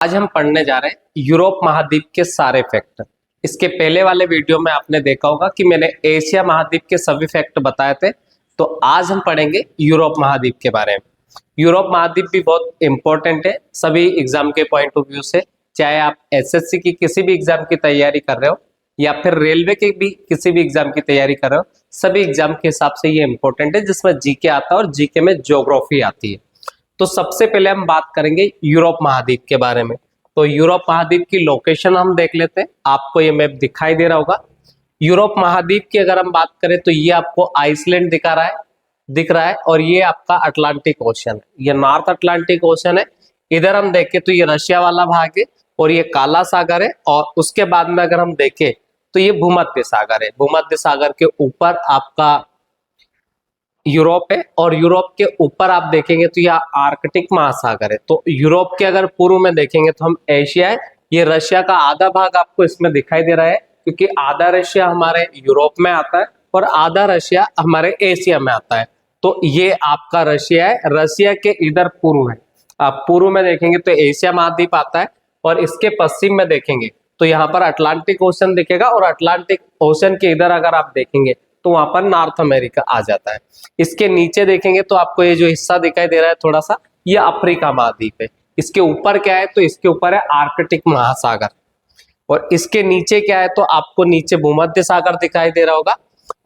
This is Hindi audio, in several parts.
आज हम पढ़ने जा रहे हैं यूरोप महाद्वीप के सारे फैक्ट। इसके पहले वाले वीडियो में आपने देखा होगा कि मैंने एशिया महाद्वीप के सभी फैक्ट बताए थे। तो आज हम पढ़ेंगे यूरोप महाद्वीप के बारे में। यूरोप महाद्वीप भी बहुत इंपॉर्टेंट है सभी एग्जाम के पॉइंट ऑफ व्यू से, चाहे आप एसएससी की किसी भी एग्जाम की तैयारी कर रहे हो या फिर रेलवे के भी किसी भी एग्जाम की तैयारी कर रहे हो, सभी एग्जाम के हिसाब से ये इंपॉर्टेंट है, जिसमें जीके आता है और जीके में ज्योग्राफी आती है। तो सबसे पहले हम बात करेंगे यूरोप महाद्वीप के बारे में। तो यूरोप महाद्वीप की लोकेशन हम देख लेते हैं। आपको ये मैप दिखाई दे रहा होगा। यूरोप महाद्वीप की अगर हम बात करें तो ये आपको आइसलैंड दिख रहा है और ये आपका अटलांटिक ओशन है, ये नॉर्थ अटलांटिक ओशन है। इधर हम देखें तो ये रशिया वाला भाग है और ये काला सागर है, और उसके बाद में अगर हम देखें तो ये भूमध्य सागर है। भूमध्य सागर के ऊपर आपका यूरोप है और यूरोप के ऊपर आप देखेंगे तो यह आर्कटिक महासागर है। तो यूरोप के अगर पूर्व में देखेंगे तो हम एशिया है। ये रशिया का आधा भाग आपको इसमें दिखाई दे रहा है, क्योंकि आधा रशिया हमारे यूरोप में आता है और आधा रशिया हमारे एशिया में आता है। तो ये आपका रशिया है, रशिया के इधर पूर्व है। आप पूर्व में देखेंगे तो एशिया महाद्वीप आता है और इसके पश्चिम में देखेंगे तो यहाँ पर अटलांटिक ओशन दिखेगा, और अटलांटिक ओशन के इधर अगर आप देखेंगे तो वहां पर नॉर्थ अमेरिका आ जाता है। इसके नीचे देखेंगे तो आपको ये जो हिस्सा दिखाई दे रहा है थोड़ा सा, ये अफ्रीका महाद्वीप है। इसके ऊपर क्या है तो इसके ऊपर है आर्कटिक महासागर, और इसके नीचे क्या है तो आपको नीचे भूमध्य सागर दिखाई दे रहा होगा,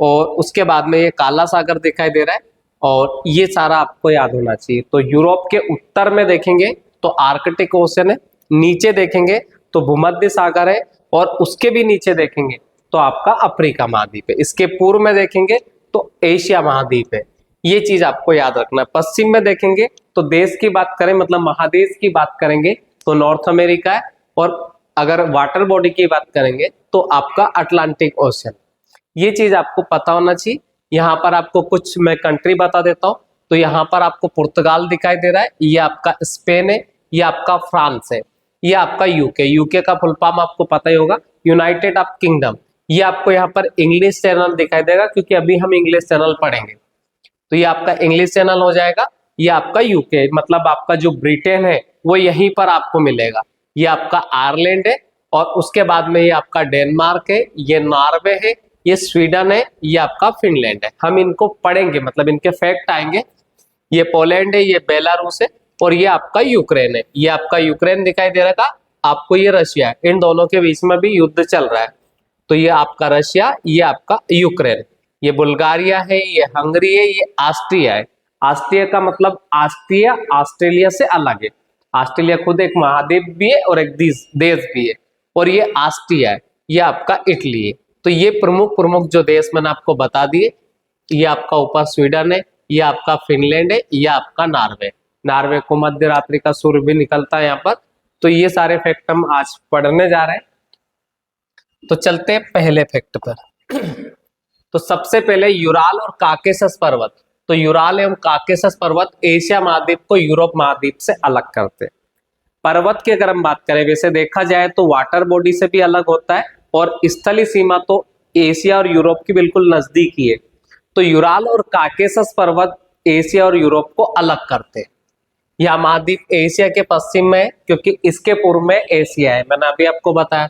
और उसके बाद में ये काला सागर दिखाई दे रहा है, और ये सारा आपको याद होना चाहिए। तो यूरोप के उत्तर में देखेंगे तो आर्कटिक ओशन है, नीचे देखेंगे तो भूमध्य सागर है, और उसके भी नीचे देखेंगे तो आपका अफ्रीका महाद्वीप है। इसके पूर्व में देखेंगे तो एशिया महाद्वीप है। ये चीज आपको याद रखना है। पश्चिम में देखेंगे तो देश की बात करें, मतलब महादेश की बात करेंगे तो नॉर्थ अमेरिका है, और अगर वाटर बॉडी की बात करेंगे तो आपका अटलांटिक ओशन। ये चीज आपको पता होना चाहिए। यहाँ पर आपको कुछ मैं कंट्री बता देता हूँ। तो यहाँ पर आपको पुर्तगाल दिखाई दे रहा है, ये आपका स्पेन है, ये आपका फ्रांस है, ये आपका यूके। यूके का फुल फॉर्म आपको पता ही होगा, यूनाइटेड अरब किंगडम। ये आपको यहाँ पर इंग्लिश चैनल दिखाई देगा, क्योंकि अभी हम इंग्लिश चैनल पढ़ेंगे। तो ये आपका इंग्लिश चैनल हो जाएगा। ये आपका यूके, मतलब आपका जो ब्रिटेन है वो यहीं पर आपको मिलेगा। ये आपका आयरलैंड है, और उसके बाद में ये आपका डेनमार्क है, ये नॉर्वे है, ये स्वीडन है, ये आपका फिनलैंड है। हम इनको पढ़ेंगे, मतलब इनके फैक्ट आएंगे। ये पोलैंड है, ये बेलारूस है, और ये आपका यूक्रेन है। ये आपका यूक्रेन दिखाई दे रहा था आपको, ये रशिया है। इन दोनों के बीच में भी युद्ध चल रहा है। तो ये आपका रशिया, ये आपका यूक्रेन, ये बुल्गारिया है, ये हंगरी है, ये ऑस्ट्रिया है। ऑस्ट्रिया का मतलब ऑस्ट्रिया ऑस्ट्रेलिया से अलग है। ऑस्ट्रेलिया खुद एक महाद्वीप भी है और एक देश भी है, और ये ऑस्ट्रिया है, ये आपका इटली है। तो ये प्रमुख जो देश मैंने आपको बता दिए। ये आपका ऊपर स्वीडन है, ये आपका फिनलैंड है, ये आपका नॉर्वे। नॉर्वे को मध्य रात्रि का सूर्य भी निकलता है यहाँ पर। तो ये सारे फैक्ट हम आज पढ़ने जा रहे हैं। तो चलते हैं पहले फैक्ट पर। तो सबसे पहले यूराल और काकेशस पर्वत। तो यूराल एवं काकेशस पर्वत एशिया महाद्वीप को यूरोप महाद्वीप से अलग करते हैं। पर्वत की अगर हम बात करें, वैसे देखा जाए तो वाटर बॉडी से भी अलग होता है, और स्थलीय सीमा तो एशिया और यूरोप की बिल्कुल नजदीक ही है। तो यूराल और काकेशस पर्वत एशिया और यूरोप को अलग करते हैं। यह महाद्वीप एशिया के पश्चिम में है, क्योंकि इसके पूर्व में एशिया है। मैंने अभी आपको बताया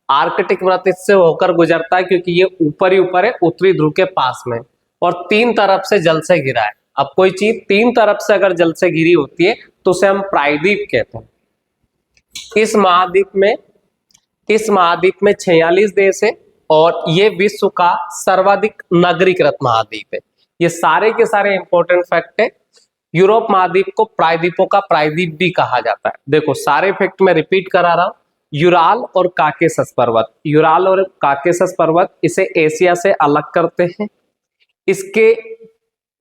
आर्कटिक वृत्त इससे होकर गुजरता है, क्योंकि ये ऊपर ही ऊपर है, उत्तरी ध्रुव के पास में, और तीन तरफ से जल से घिरा है। अब कोई चीज तीन तरफ से अगर जल से घिरी होती है तो उसे हम प्रायद्वीप कहते हैं। इस महाद्वीप में 46 देश है, और ये विश्व का सर्वाधिक नगरीकृत महाद्वीप है। ये सारे के सारे इंपॉर्टेंट फैक्ट है। यूरोप महाद्वीप को प्रायद्वीपों का प्रायद्वीप भी कहा जाता है। देखो सारे फैक्ट में रिपीट करा रहा हूं। यूराल और काकेशस पर्वत, यूराल और काकेशस पर्वत इसे एशिया से अलग करते हैं। इसके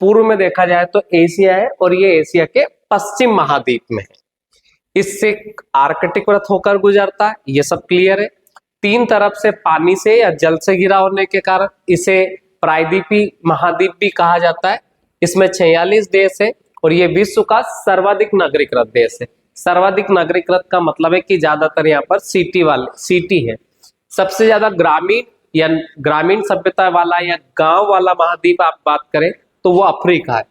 पूर्व में देखा जाए तो एशिया है, और ये एशिया के पश्चिम महाद्वीप में है। इससे आर्कटिक वृत्त होकर गुजरता है, ये सब क्लियर है। तीन तरफ से पानी से या जल से घिरा होने के कारण इसे प्रायद्वीपी महाद्वीप भी कहा जाता है। इसमें 46 देश है, और ये विश्व का सर्वाधिक नगरीकृत देश है। सर्वाधिक नगरीकृत का मतलब है कि ज्यादातर यहाँ पर सिटी है। सबसे ज्यादा ग्रामीण सभ्यता वाला या गांव वाला महाद्वीप आप बात करें तो वो अफ्रीका है।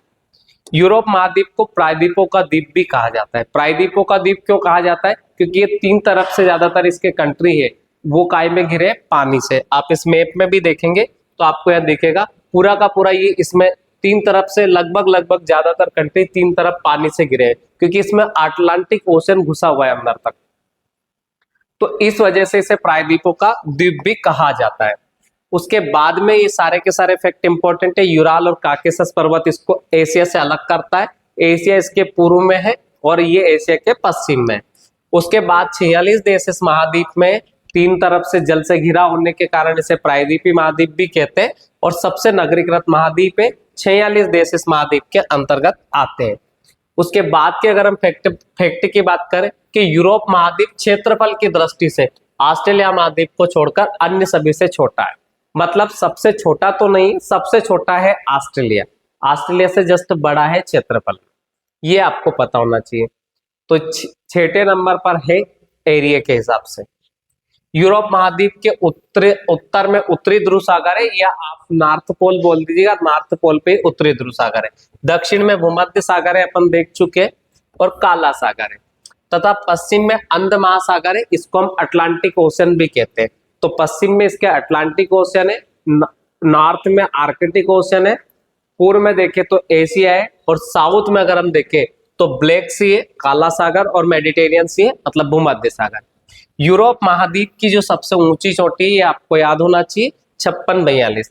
यूरोप महाद्वीप को प्रायद्वीपों का द्वीप भी कहा जाता है। प्रायद्वीपों का द्वीप क्यों कहा जाता है? क्योंकि ये तीन तरफ से ज्यादातर इसके कंट्री है वो काय में घिरे पानी से। आप इस मैप में भी देखेंगे तो आपको यह दिखेगा पूरा का पूरा ये इसमें तीन तरफ से लगभग ज्यादातर कंट्री तीन तरफ पानी से घिरे हैं, क्योंकि इसमें अटलांटिक ओशन घुसा हुआ है अंदर तक। तो इस वजह से इसे प्रायद्वीपों का द्वीप भी कहा जाता है। उसके बाद में ये सारे के सारे फैक्ट इंपॉर्टेंट है। यूराल और काकेशस पर्वत इसको एशिया से अलग करता है। एशिया इसके पूर्व में है और ये एशिया के पश्चिम में है। उसके बाद 46 देश इस महाद्वीप में, तीन तरफ से जल से घिरा होने के कारण इसे प्रायद्वीपीय महाद्वीप भी कहते हैं और सबसे नागरिकरत महाद्वीप है। 46 देश इस महाद्वीप के अंतर्गत आते हैं। उसके बाद के अगर हम फैक्ट की बात करें कि यूरोप महाद्वीप क्षेत्रफल की दृष्टि से ऑस्ट्रेलिया महाद्वीप को छोड़कर अन्य सभी से छोटा है। मतलब सबसे छोटा तो नहीं, सबसे छोटा है ऑस्ट्रेलिया। ऑस्ट्रेलिया से जस्ट बड़ा है क्षेत्रफल, ये आपको पता होना चाहिए। तो छठे नंबर पर है एरिया के हिसाब से। यूरोप महाद्वीप के उत्तर में उत्तरी ध्रुव सागर है, या आप नॉर्थ पोल बोल दीजिएगा, नॉर्थ पोल पे उत्तरी ध्रुव सागर है। दक्षिण में भूमध्य सागर है, अपन देख चुके हैं, और काला सागर है। तथा पश्चिम में अंध महासागर है, इसको हम अटलांटिक ओशन भी कहते हैं। तो पश्चिम में इसके अटलांटिक ओशन है, नॉर्थ में आर्कटिक ओशन है, पूर्व में देखें तो एशिया है, और साउथ में अगर हम देखें तो ब्लैक सी है, काला सागर, और मेडिटेरियन सी है, मतलब भूमध्य सागर। यूरोप महाद्वीप की जो सबसे ऊंची चोटी है आपको याद होना चाहिए 5642,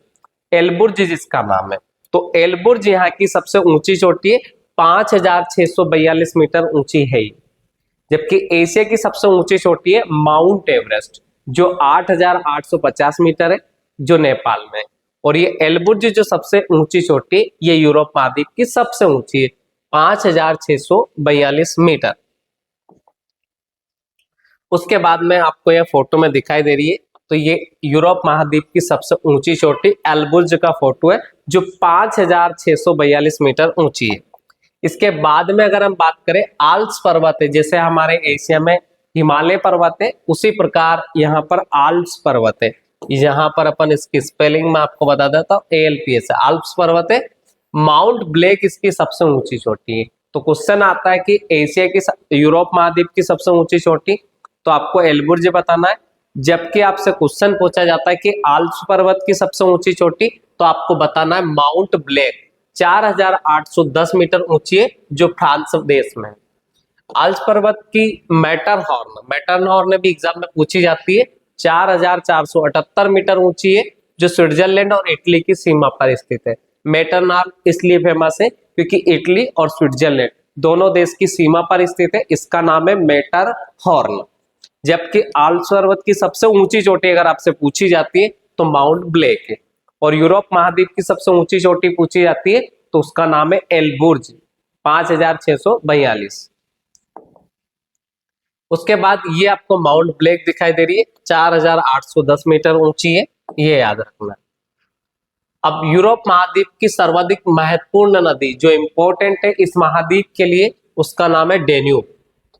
एल्बुर्ज जिसका नाम है। तो एल्बुर्ज यहाँ की सबसे ऊंची चोटी है, 5642 मीटर ऊंची है। जबकि एशिया की सबसे ऊंची चोटी है माउंट एवरेस्ट, जो 8850 मीटर है, जो नेपाल में है। और ये एल्बुर्ज जो सबसे ऊंची चोटी है, ये यूरोप महाद्वीप की सबसे ऊंची है, 5642 मीटर। उसके बाद में आपको यह फोटो में दिखाई दे रही है, तो ये यूरोप महाद्वीप की सबसे ऊंची चोटी एल्बुर्ज का फोटो है, जो 5642 मीटर ऊंची है। इसके बाद में अगर हम बात करें आल्प्स पर्वत है, जैसे हमारे एशिया में हिमालय पर्वत है, उसी प्रकार यहाँ पर आल्प्स पर्वत है। यहाँ पर अपन इसकी स्पेलिंग में आपको बता देता हूँ, ALPS है, आल्प्स पर्वत है। माउंट ब्लैक इसकी सबसे ऊंची चोटी है। तो क्वेश्चन आता है कि एशिया की, यूरोप महाद्वीप की सबसे ऊंची चोटी, तो आपको एल्बुर्ज बताना है। जबकि आपसे क्वेश्चन पूछा जाता है कि आल्प्स पर्वत की सबसे ऊंची चोटी, तो आपको बताना है माउंट ब्लैक, 4810 मीटर ऊंची है, जो फ्रांस देश में है। आल्प्स पर्वत की मैटरहॉर्न भी एग्जाम में पूछी जाती है, 4478 मीटर ऊंची है, जो स्विट्जरलैंड और इटली की सीमा पर स्थित है। मैटरहॉर्न इसलिए फेमस है क्योंकि इटली और स्विट्जरलैंड दोनों देश की सीमा पर स्थित है, इसका नाम है मैटरहॉर्न। जबकि आल्प्स पर्वत की सबसे ऊंची चोटी अगर आपसे पूछी जाती है तो माउंट ब्लैक है, और यूरोप महाद्वीप की सबसे ऊंची चोटी पूछी जाती है तो उसका नाम है एल्बुर्ज, 5642। उसके बाद ये आपको माउंट ब्लैक दिखाई दे रही है, 4810 मीटर ऊंची है, ये याद रखना। अब यूरोप महाद्वीप की सर्वाधिक महत्वपूर्ण नदी जो इंपॉर्टेंट है इस महाद्वीप के लिए, उसका नाम है डेन्यूब,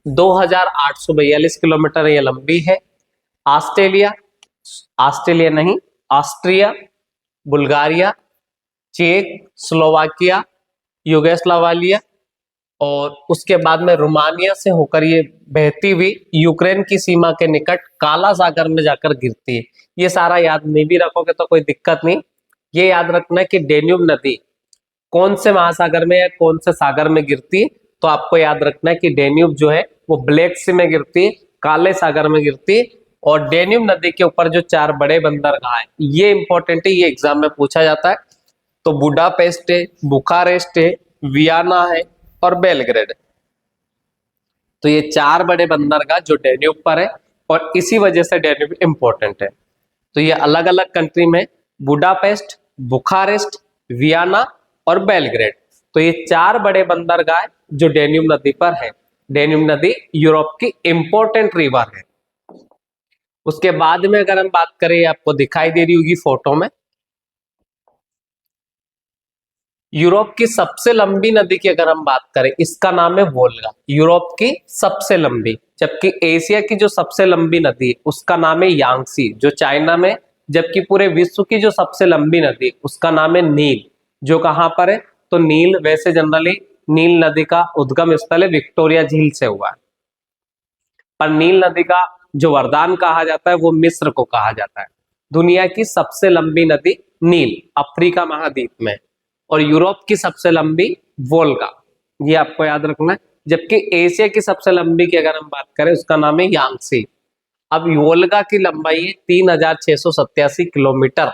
2842 किलोमीटर ये लंबी है। ऑस्ट्रेलिया नहीं, ऑस्ट्रिया, बुल्गारिया, चेक, स्लोवाकिया, युगोस्लाविया, और उसके बाद में रोमानिया से होकर ये बहती हुई यूक्रेन की सीमा के निकट काला सागर में जाकर गिरती है। ये सारा याद नहीं भी रखोगे तो कोई दिक्कत नहीं। ये याद रखना है कि डेन्यूब नदी कौन से महासागर में या कौन से सागर में गिरती है, तो आपको याद रखना है कि डेन्यूब जो है वो ब्लैक सी में गिरती है, काले सागर में गिरती है। और डेन्यूब नदी के ऊपर जो 4 बड़े बंदरगाह है, ये इंपॉर्टेंट है, ये एग्जाम में पूछा जाता है। तो बुडापेस्ट है, बुखारेस्ट है, वियना है और बेलग्रेड। तो ये 4 बड़े बंदरगाह जो डेन्यूब पर है, और इसी वजह से डेन्यूब इंपॉर्टेंट है। तो ये अलग अलग कंट्री में बुडापेस्ट, बुखारेस्ट, वियना और बेलग्रेड, तो ये 4 बड़े बंदरगाह जो डेन्यूब नदी पर है। डेन्यूब नदी यूरोप की इंपॉर्टेंट रिवर है। उसके बाद में अगर हम बात करें, आपको दिखाई दे रही होगी फोटो में, यूरोप की सबसे लंबी नदी की अगर हम बात करें, इसका नाम है वोल्गा, यूरोप की सबसे लंबी। जबकि एशिया की जो सबसे लंबी नदी है उसका नाम है यांगसी, जो चाइना में। जबकि पूरे विश्व की जो सबसे लंबी नदी उसका नाम है नील, जो कहां पर है, तो नील वैसे जनरली नील नदी का उद्गम स्थल है विक्टोरिया झील से हुआ है। पर नील नदी का जो वरदान कहा जाता है वो मिस्र को कहा जाता है। दुनिया की सबसे लंबी नदी नील अफ्रीका महाद्वीप में, और यूरोप की सबसे लंबी वोल्गा, ये आपको याद रखना है। जबकि एशिया की सबसे लंबी की अगर हम बात करें उसका नाम है यांगसी। अब वोल्गा की लंबाई है 3687 किलोमीटर।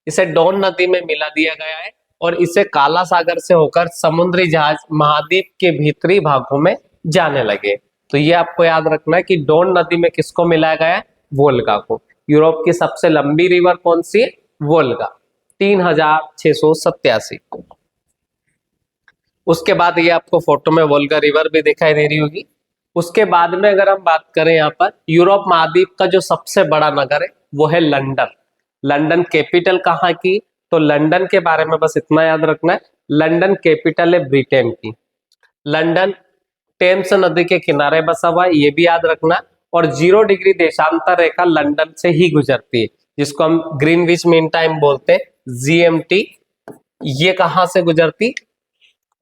इसे डॉन नदी में मिला दिया गया है और इसे काला सागर से होकर समुद्री जहाज महाद्वीप के भीतरी भागों में जाने लगे। तो ये आपको याद रखना है कि डॉन नदी में किसको मिलाया गया है, वोल्गा को। यूरोप की सबसे लंबी रिवर कौन सी है, वोल्गा, 3687। उसके बाद ये आपको फोटो में वोल्गा रिवर भी दिखाई दे रही होगी। उसके बाद में अगर हम बात करें यहाँ पर यूरोप महाद्वीप का जो सबसे बड़ा नगर है वो है लंदन। लंदन कैपिटल कहाँ की, तो लंदन के बारे में बस इतना याद रखना है, लंदन कैपिटल है ब्रिटेन की। लंदन टेम्स नदी के किनारे बसा हुआ है, ये भी याद रखना। और 0 डिग्री देशांतर रेखा लंदन से ही गुजरती है, जिसको हम ग्रीनविच मीन टाइम बोलते हैं, GMT। ये कहां से गुजरती,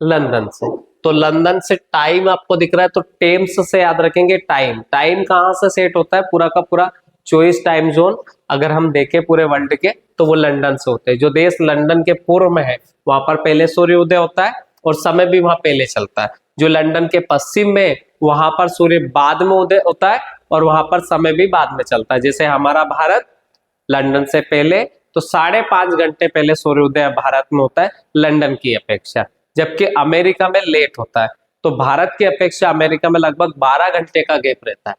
लंदन से। तो लंदन से टाइम आपको दिख रहा है, तो टेम्स से याद रखेंगे टाइम। टाइम कहां से सेट होता है, पूरा का पूरा 24 टाइम जोन अगर हम देखें पूरे वर्ल्ड के, तो वो लंदन से होते हैं। जो देश लंदन के पूर्व में है वहां पर पहले सूर्योदय होता है और समय भी वहां पहले चलता है। जो लंदन के पश्चिम में वहां पर सूर्य बाद में उदय होता है और वहां पर समय भी बाद में चलता है। जैसे हमारा भारत लंदन से पहले तो 5.5 घंटे पहले सूर्योदय भारत में होता है लंदन की अपेक्षा, जबकि अमेरिका में लेट होता है। तो भारत की अपेक्षा अमेरिका में लगभग 12 घंटे का गैप रहता है।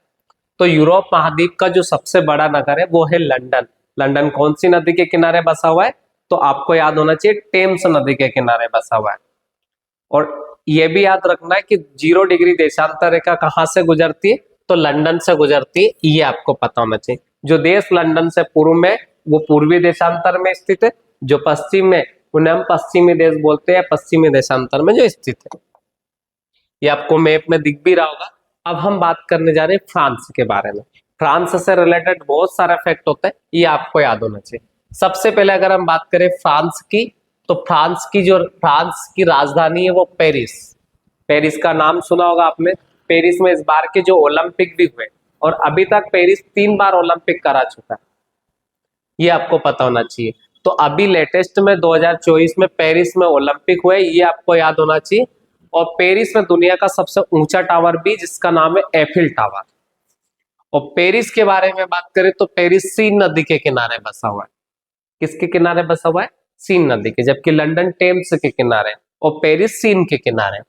तो यूरोप महाद्वीप का जो सबसे बड़ा नगर है वो है लंदन। लंदन कौन सी नदी के किनारे बसा हुआ है, तो आपको याद होना चाहिए टेम्स नदी के किनारे बसा हुआ है। और यह भी याद रखना है कि 0 डिग्री देशांतर रेखा कहां से गुजरती है, तो लंदन से गुजरती है, ये आपको पता होना चाहिए। जो देश लंदन से पूर्व में वो पूर्वी देशांतर में स्थित है, जो पश्चिम में उन्हें हम पश्चिमी देश बोलते हैं, पश्चिमी देशांतर में जो स्थित है। ये आपको मैप में दिख भी रहा होगा। अब हम बात करने जा रहे हैं फ्रांस के बारे में। फ्रांस से रिलेटेड बहुत सारे फैक्ट होते हैं, ये आपको याद होना चाहिए। सबसे पहले अगर हम बात करें फ्रांस की, तो फ्रांस की राजधानी है वो पेरिस। पेरिस का नाम सुना होगा आपने। पेरिस में इस बार के जो ओलंपिक भी हुए, और अभी तक पेरिस 3 बार ओलंपिक करा चुका है, ये आपको पता होना चाहिए। तो अभी लेटेस्ट में 2024 में पेरिस में ओलंपिक हुए, ये आपको याद होना चाहिए। और पेरिस में दुनिया का सबसे ऊंचा टावर भी, जिसका नाम है एफिल टावर। और पेरिस के बारे में बात करें तो पेरिस सीन नदी के किनारे बसा हुआ है। किसके किनारे बसा हुआ है, सीन नदी के। जबकि लंदन टेम्स के किनारे और पेरिस सीन के किनारे,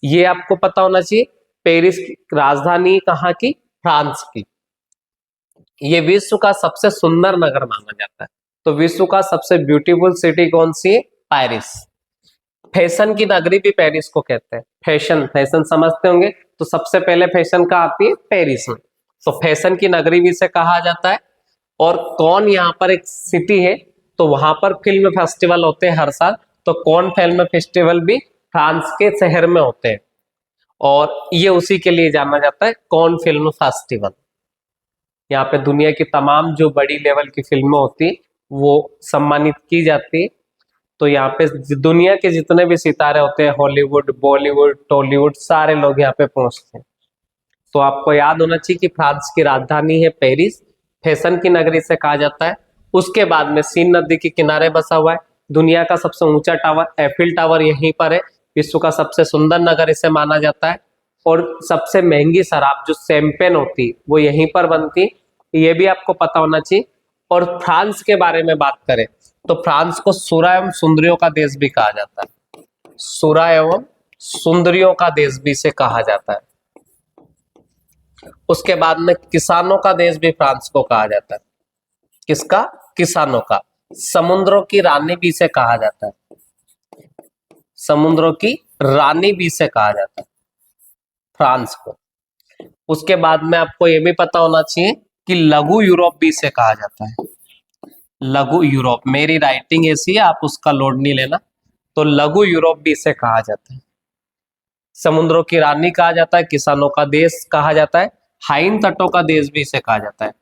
ये आपको पता होना चाहिए। पेरिस की राजधानी कहाँ की, फ्रांस की। ये विश्व का सबसे सुंदर नगर माना जाता है। तो विश्व का सबसे ब्यूटीफुल सिटी कौन सी है, पेरिस। फैशन की नगरी भी पेरिस को कहते हैं। फैशन समझते होंगे, तो सबसे पहले फैशन का आती है पेरिस में, तो फैशन की नगरी भी इसे कहा जाता है। और कौन यहाँ पर एक सिटी है, तो वहां पर फिल्म फेस्टिवल होते हैं हर साल। तो कौन फिल्म फेस्टिवल भी फ्रांस के शहर में होते हैं, और ये उसी के लिए जाना जाता है, कौन फिल्म फेस्टिवल। यहाँ पे दुनिया की तमाम जो बड़ी लेवल की फिल्में होती है वो सम्मानित की जाती है। तो यहाँ पे दुनिया के जितने भी सितारे होते हैं, हॉलीवुड, बॉलीवुड, टॉलीवुड, सारे लोग यहाँ पे पहुंचते हैं। तो आपको याद होना चाहिए कि फ्रांस की राजधानी है पेरिस, फैशन की नगरी से कहा जाता है। उसके बाद में सीन नदी के किनारे बसा हुआ है। दुनिया का सबसे ऊंचा टावर एफिल टावर यहीं पर है। विश्व का सबसे सुंदर नगर इसे माना जाता है। और सबसे महंगी शराब जो शैंपेन होती है वो यहीं पर बनती है, ये भी आपको पता होना चाहिए। और फ्रांस के बारे में बात करें तो फ्रांस को सुरा एवं सुंदरियों का देश भी कहा जाता है। सुरा एवं सुंदरियों का देश भी इसे कहा जाता है। उसके बाद में किसानों का देश भी फ्रांस को कहा जाता है। किसका, किसानों का। समुद्रों की रानी भी इसे कहा जाता है। समुद्रों की रानी भी इसे कहा जाता है फ्रांस को। उसके बाद में आपको यह भी पता होना चाहिए कि लघु यूरोप भी इसे कहा जाता है। लघु यूरोप, मेरी राइटिंग ऐसी है, आप उसका लोड नहीं लेना। तो लघु यूरोप भी इसे कहा जाता है। समुद्रों की रानी कहा जाता है, किसानों का देश कहा जाता है, हाइन तटों का देश भी इसे कहा जाता है।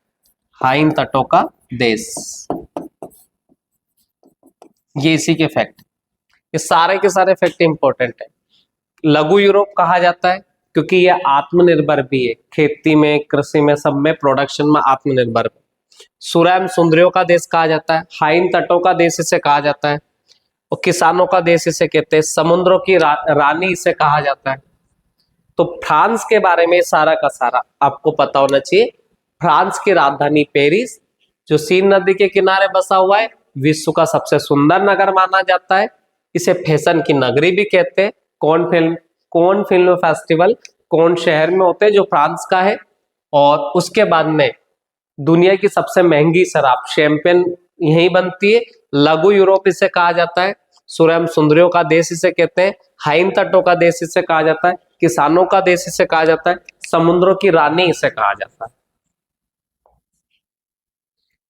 हाइन तटों का देश, ये इसी के फैक्ट, ये सारे के सारे फैक्ट इंपॉर्टेंट है। लघु यूरोप कहा जाता है, क्योंकि ये आत्मनिर्भर भी है, खेती में, कृषि में, सब में, प्रोडक्शन में आत्मनिर्भर भी। सुरैम सुंदरियों का देश कहा जाता है, हाइन तटों का देश इसे कहा जाता है, और किसानों का देश इसे कहते हैं, समुद्रों की रानी इसे कहा जाता है। तो फ्रांस के बारे में सारा का सारा आपको पता होना चाहिए। फ्रांस की राजधानी पेरिस, जो सीन नदी के किनारे बसा हुआ है, विश्व का सबसे सुंदर नगर माना जाता है। इसे फैशन की नगरी भी कहते हैं। कौन फिल्म फेस्टिवल कौन शहर में होते हैं, जो फ्रांस का है। और उसके बाद में दुनिया की सबसे महंगी शराब शैंपेन यहीं बनती है। लघु यूरोप इसे कहा जाता है, सुरैम सुंदरियों का देश इसे कहते हैं, हाइन तटों का देश इसे कहा जाता है, किसानों का देश इसे कहा जाता है, समुद्रों की रानी इसे कहा जाता है।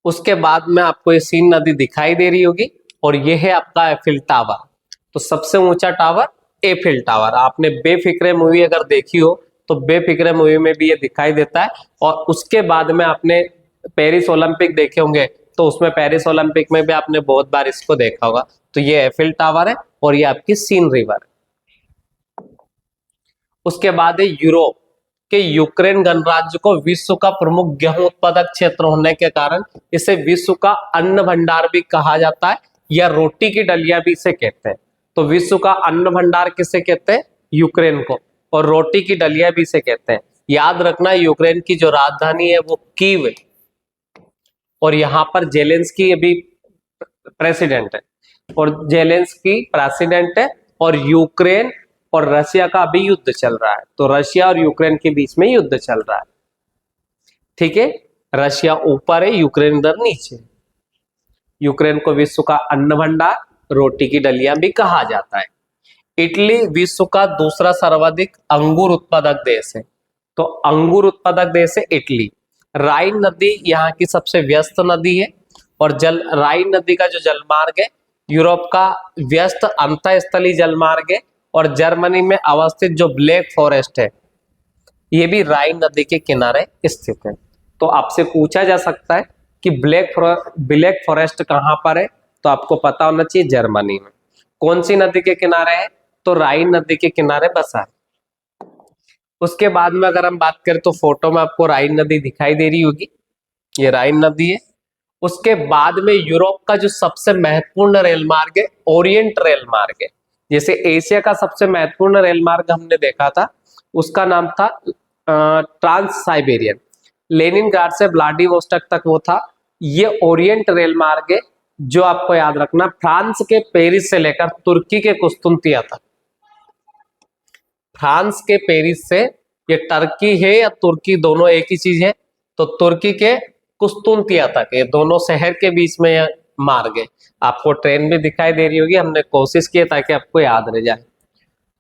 उसके बाद में आपको ये सीन नदी दिखाई दे रही होगी, और ये है आपका एफिल टावर। तो सबसे ऊंचा टावर एफिल टावर। आपने बेफिक्रे मूवी अगर देखी हो तो बेफिक्रे मूवी में भी ये दिखाई देता है। और उसके बाद में आपने पेरिस ओलंपिक देखे होंगे, तो उसमें पेरिस ओलंपिक में भी आपने बहुत बार इसको देखा होगा। तो ये एफिल टावर है, और ये आपकी सीन रिवर है। उसके बाद है यूरोप के यूक्रेन गणराज्य को विश्व का प्रमुख गेहूं उत्पादक क्षेत्र होने के कारण इसे विश्व का अन्न भंडार भी कहा जाता है, या रोटी की डलिया भी इसे कहते हैं। तो विश्व का अन्न भंडार किसे कहते हैं? यूक्रेन को। और रोटी की डलिया भी इसे कहते हैं। याद रखना, यूक्रेन की जो राजधानी है वो कीव है, और यहाँ पर जेलेंस्की अभी प्रेसिडेंट है, और जेलेंस्की प्रेसिडेंट है, और यूक्रेन और रशिया का अभी युद्ध चल रहा है। तो रशिया और यूक्रेन के बीच में युद्ध चल रहा है, ठीक है। रशिया ऊपर है, यूक्रेन इधर नीचे। यूक्रेन को विश्व का अन्न भंडार, रोटी की डलिया भी कहा जाता है। इटली विश्व का दूसरा सर्वाधिक अंगूर उत्पादक देश है। तो अंगूर उत्पादक देश है इटली। राइन नदी यहाँ की सबसे व्यस्त नदी है, और राइन नदी का जो जलमार्ग है यूरोप का व्यस्त अंतःस्थलीय जलमार्ग है। और जर्मनी में अवस्थित जो ब्लैक फॉरेस्ट है, ये भी राइन नदी के किनारे स्थित है। तो आपसे पूछा जा सकता है कि ब्लैक फॉरेस्ट कहाँ पर है, तो आपको पता होना चाहिए जर्मनी में। कौन सी नदी के किनारे है? तो राइन नदी के किनारे बसा है। उसके बाद में अगर हम बात करें तो फोटो में आपको राइन नदी दिखाई दे रही होगी, ये राइन नदी है। उसके बाद में यूरोप का जो सबसे महत्वपूर्ण रेल मार्ग है ओरिएंट रेल मार्ग है। जैसे एशिया का सबसे महत्वपूर्ण रेल मार्ग हमने देखा था, उसका नाम था ट्रांस साइबेरियन, लेनिनग्राड से व्लादिवोस्टॉक तक वो था। ये ओरिएंट रेल मार्ग है, जो आपको याद रखना फ्रांस के पेरिस से लेकर तुर्की के कुस्तुनतिया तक। फ्रांस के पेरिस से, ये टर्की है या तुर्की दोनों एक ही चीज है, तो तुर्की के कुस्तुनतिया तक, ये दोनों शहर के बीच में यह मार्ग है। आपको ट्रेन भी दिखाई दे रही होगी, हमने कोशिश की ताकि आपको याद रह जाए।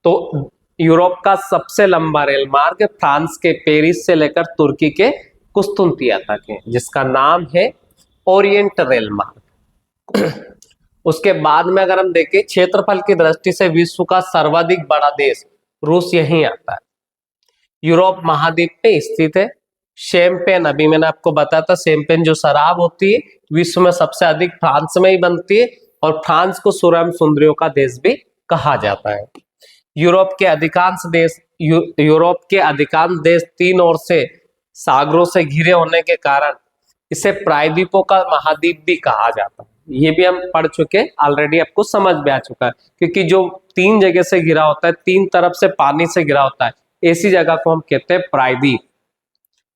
तो यूरोप का सबसे लंबा रेल मार्ग फ्रांस के पेरिस से लेकर तुर्की के कुस्तुनतिया तक है, जिसका नाम है ओरिएंट रेल मार्ग। उसके बाद में अगर हम देखें क्षेत्रफल की दृष्टि से विश्व का सर्वाधिक बड़ा देश रूस यहीं आता है। यूरोप महाद्वीप पे स्थित है। शैंपेन, अभी मैंने आपको बताया था, शैंपेन जो शराब होती है विश्व में सबसे अधिक फ्रांस में ही बनती है, और फ्रांस को सुरैम सुंदरियों का देश भी कहा जाता है। यूरोप के अधिकांश देश तीन ओर से सागरों से घिरे होने के कारण इसे प्रायद्वीपों का महाद्वीप भी कहा जाता है। ये भी हम पढ़ चुके, ऑलरेडी आपको समझ में आ चुका है, क्योंकि जो तीन जगह से घिरा होता है, तीन तरफ से पानी से घिरा होता है, ऐसी जगह को हम कहते हैं प्रायद्वीप।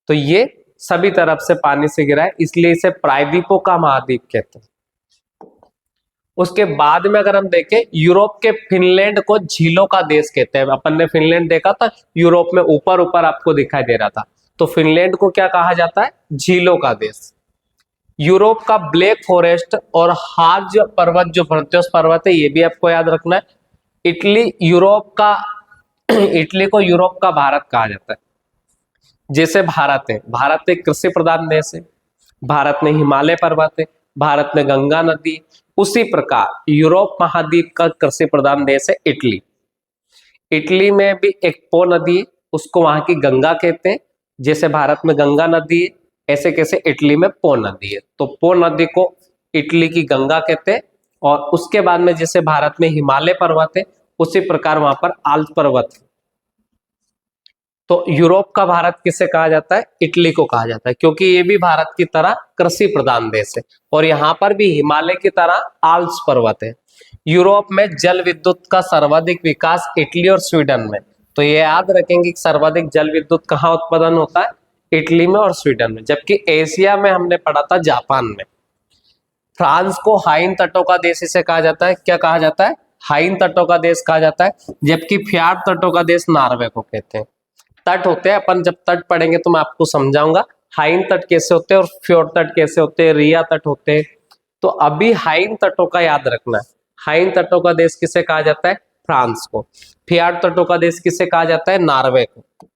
तो ये सभी तरफ से पानी से घिरा है, इसलिए इसे प्रायद्वीपों का महाद्वीप कहते हैं। उसके बाद में अगर हम देखें यूरोप के फिनलैंड को झीलों का देश कहते हैं। अपन ने फिनलैंड देखा था, यूरोप में ऊपर ऊपर आपको दिखाई दे रहा था, तो फिनलैंड को क्या कहा जाता है? झीलों का देश। यूरोप का ब्लैक फॉरेस्ट और हार्ज पर्वत, जो भर्तियोस पर्वत है, ये भी आपको याद रखना है। इटली को यूरोप का भारत कहा जाता है। जैसे भारत एक कृषि प्रधान देश है, भारत में हिमालय पर्वत है, भारत में गंगा नदी, उसी प्रकार यूरोप महाद्वीप का कृषि प्रधान देश है इटली। इटली में भी एक पो नदी है, उसको वहां की गंगा कहते हैं। जैसे भारत में गंगा नदी है, ऐसे कैसे इटली में पो नदी है, तो पो नदी को इटली की गंगा कहते हैं। और उसके बाद में जैसे भारत में हिमालय पर्वत है, उसी प्रकार वहां पर आल्प्स पर्वत है। तो यूरोप का भारत किसे कहा जाता है? इटली को कहा जाता है, क्योंकि ये भी भारत की तरह कृषि प्रधान देश है और यहाँ पर भी हिमालय की तरह आल्प्स पर्वत है। यूरोप में जल विद्युत का सर्वाधिक विकास इटली और स्वीडन में। तो ये याद रखेंगे कि सर्वाधिक जल विद्युत कहाँ उत्पादन होता है? इटली में और स्वीडन में। जबकि एशिया में हमने पढ़ा था जापान में। फ्रांस को हाइन तटों का देश इसे कहा जाता है। क्या कहा जाता है? हाइन तटों का देश कहा जाता है। जबकि फ्यार्ड तटों का देश नॉर्वे को कहते हैं। तट होते हैं, अपन जब तट पढ़ेंगे तो मैं आपको समझाऊंगा हाइन तट कैसे होते हैं और फ्योर्ड तट कैसे होते हैं, रिया तट होते हैं। तो अभी हाइन तटों का याद रखना है। हाइन तटों का देश किसे कहा जाता है? फ्रांस को। फ्यार्ड तटों का देश किसे कहा जाता है? नॉर्वे को।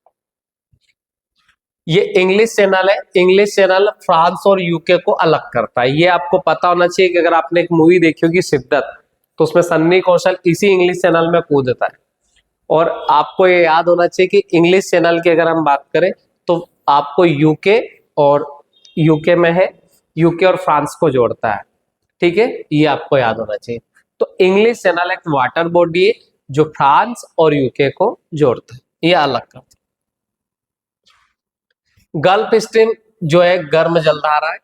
ये इंग्लिश चैनल है। इंग्लिश चैनल फ्रांस और यूके को अलग करता है। ये आपको पता होना चाहिए कि अगर आपने एक मूवी देखी होगी शिद्दत, तो उसमें सन्नी कौशल इसी इंग्लिश चैनल में कूदता है। और आपको ये याद होना चाहिए कि इंग्लिश चैनल की अगर हम बात करें तो आपको यूके में है, यूके और फ्रांस को जोड़ता है। ठीक है, ये आपको याद होना चाहिए। तो इंग्लिश चैनल एक वाटर बॉडी है जो फ्रांस और यूके को जोड़ता है, ये अलग करता है। गल्फ स्ट्रीम जो है गर्म जलधारा है,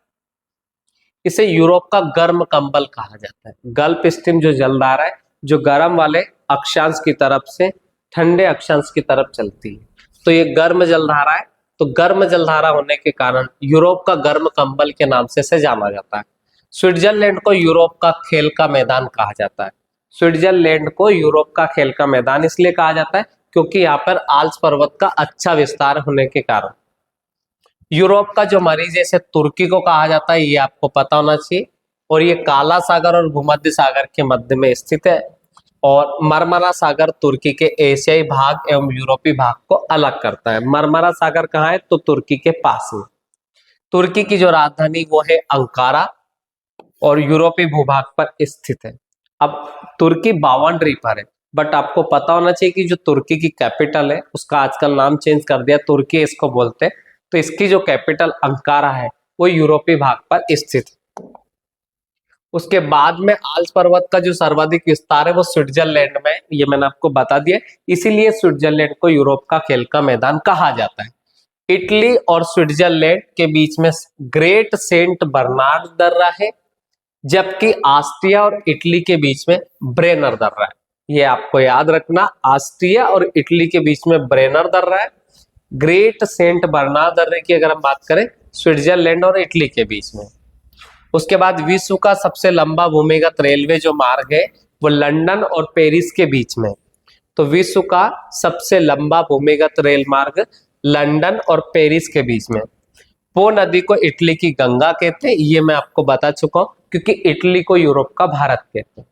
इसे यूरोप का गर्म कंबल कहा जाता है। गल्फ स्ट्रीम जो जलधारा है जो गर्म वाले अक्षांश की तरफ से ठंडे अक्षांश की तरफ चलती है, तो ये गर्म जलधारा है। तो गर्म जलधारा होने के कारण यूरोप का गर्म कंबल के नाम से इसे जाना जाता है। स्विट्जरलैंड को यूरोप का खेल का मैदान कहा जाता है। स्विट्जरलैंड को यूरोप का खेल का मैदान इसलिए कहा जाता है क्योंकि यहाँ पर आल्प्स पर्वत का अच्छा विस्तार होने के कारण। यूरोप का जो मरीज है इसे तुर्की को कहा जाता है, ये आपको पता होना चाहिए। और ये काला सागर और भूमध्य सागर के मध्य में स्थित है। और मरमरा सागर तुर्की के एशियाई भाग एवं यूरोपीय भाग को अलग करता है। मरमरा सागर कहाँ है? तो तुर्की के पास में। तुर्की की जो राजधानी वो है अंकारा और यूरोपीय भूभाग पर स्थित है। अब तुर्की बाउंड्री पर है, बट आपको पता होना चाहिए कि जो तुर्की की कैपिटल है उसका आजकल नाम चेंज कर दिया, तुर्की इसको बोलते हैं। तो इसकी जो कैपिटल अंकारा है वो यूरोपीय भाग पर स्थित है। उसके बाद में आल्प्स पर्वत का जो सर्वाधिक विस्तार है वो स्विट्जरलैंड में, ये मैंने आपको बता दिया। इसीलिए स्विट्जरलैंड को यूरोप का खेल का मैदान कहा जाता है। इटली और स्विट्जरलैंड के बीच में ग्रेट सेंट बर्नार्ड दर्रा है, जबकि ऑस्ट्रिया और इटली के बीच में ब्रेनर दर्रा है। ये आपको याद रखना, ऑस्ट्रिया और इटली के बीच में ब्रेनर दर्रा है। ग्रेट सेंट बर्नार्ड दर्रे की अगर हम बात करें स्विट्जरलैंड और इटली के बीच में। उसके बाद विश्व का सबसे लंबा भूमिगत रेलवे जो मार्ग है वो लंदन और पेरिस के बीच में। तो विश्व का सबसे लंबा भूमिगत रेल मार्ग लंदन और पेरिस के बीच में। पो नदी को इटली की गंगा कहते हैं, ये मैं आपको बता चुका हूं, क्योंकि इटली को यूरोप का भारत कहते हैं।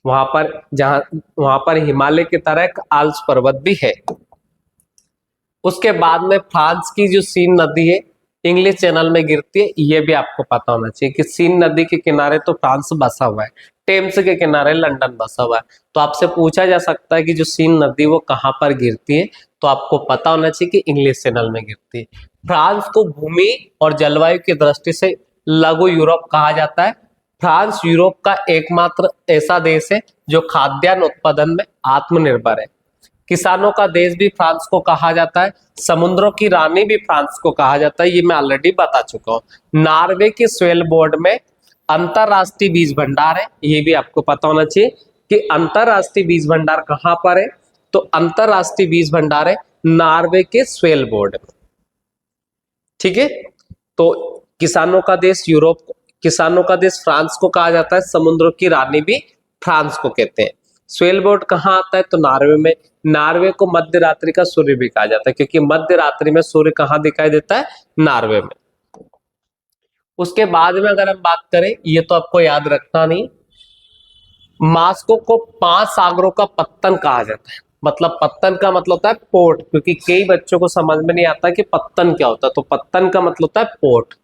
वहां पर हिमालय की तरह एक आल्प्स पर्वत भी है। उसके बाद में फ्रांस की जो सीन नदी है इंग्लिश चैनल में गिरती है, ये भी आपको पता होना चाहिए कि सीन नदी के किनारे तो फ्रांस बसा हुआ है, टेम्स के किनारे लंदन बसा हुआ है। तो आपसे पूछा जा सकता है कि जो सीन नदी वो कहाँ पर गिरती है, तो आपको पता होना चाहिए कि इंग्लिश चैनल में गिरती है। फ्रांस को भूमि और जलवायु की दृष्टि से लघु यूरोप कहा जाता है। फ्रांस यूरोप का एकमात्र ऐसा देश है जो खाद्यान्न उत्पादन में आत्मनिर्भर है। किसानों का देश भी फ्रांस को कहा जाता है। समुद्रों की रानी भी फ्रांस को कहा जाता है, ये मैं ऑलरेडी बता चुका हूँ। नॉर्वे के स्वेलबोर्ड में अंतरराष्ट्रीय बीज भंडार है, ये भी आपको पता होना चाहिए कि अंतरराष्ट्रीय बीज भंडार कहाँ पर है। तो अंतरराष्ट्रीय बीज भंडार है नॉर्वे के स्वेलबोर्ड में। ठीक है, तो किसानों का देश फ्रांस को कहा जाता है। समुद्रों की रानी भी फ्रांस को कहते हैं। स्वेलबोर्ड कहाँ आता है? तो नॉर्वे में। नॉर्वे को मध्य रात्रि का सूर्य भी कहा जाता है, क्योंकि मध्य रात्रि में सूर्य कहाँ दिखाई देता है? नॉर्वे में। उसके बाद में अगर हम बात करें, ये तो आपको याद रखना नहीं, मास्को को 5 सागरों का पत्तन कहा जाता है। मतलब पत्तन का मतलब होता है पोर्ट, क्योंकि कई बच्चों को समझ में नहीं आता कि पत्तन क्या होता है। तो पत्तन का मतलब होता है पोर्ट।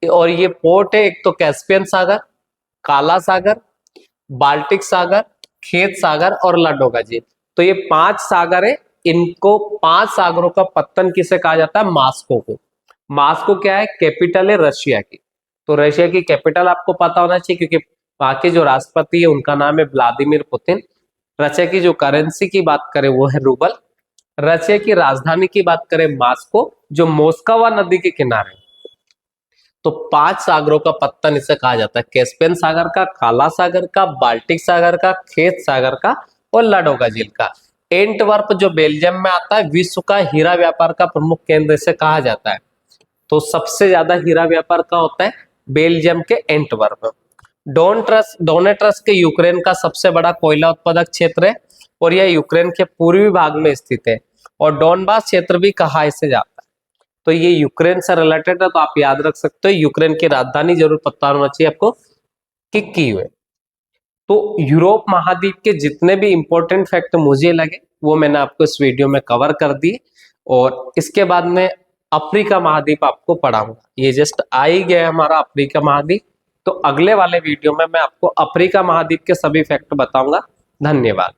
और ये पोर्ट है, एक तो कैस्पियन सागर, काला सागर, बाल्टिक सागर, खेत सागर और लाडोगा जी। तो ये 5 सागर है, इनको 5 सागरों का पत्तन किसे कहा जाता है? मास्को को। मास्को क्या है? कैपिटल है रशिया की। तो रशिया की कैपिटल आपको पता होना चाहिए, क्योंकि वहां के जो राष्ट्रपति है उनका नाम है व्लादिमीर पुतिन। रशिया की जो करेंसी की बात करें वो है रूबल। रशिया की राजधानी की बात करें मॉस्को, जो मोस्कवा नदी के किनारे। तो 5 सागरों का पत्तन इसे कहा जाता है, कैस्पियन सागर का, काला सागर का, बाल्टिक सागर का, खेत सागर का और लाडोगा झील का। एंटवर्प जो बेल्जियम में आता है, विश्व का हीरा व्यापार का प्रमुख केंद्र इसे कहा जाता है। तो सबसे ज्यादा हीरा व्यापार का होता है बेल्जियम के एंटवर्प। डोनेट्रस के यूक्रेन का सबसे बड़ा कोयला उत्पादक क्षेत्र है और यह यूक्रेन के पूर्वी भाग में स्थित है और डोनबास क्षेत्र भी कहा इसे जाता है। तो ये यूक्रेन से रिलेटेड है, तो आप याद रख सकते हो। यूक्रेन की राजधानी जरूर पता होना चाहिए आपको कि कीव है। तो यूरोप महाद्वीप के जितने भी इंपॉर्टेंट फैक्ट मुझे लगे वो मैंने आपको इस वीडियो में कवर कर दिए और इसके बाद में अफ्रीका महाद्वीप आपको पढ़ाऊंगा। ये जस्ट आ ही गया हमारा अफ्रीका महाद्वीप। तो अगले वाले वीडियो में मैं आपको अफ्रीका महाद्वीप के सभी फैक्ट बताऊंगा। धन्यवाद।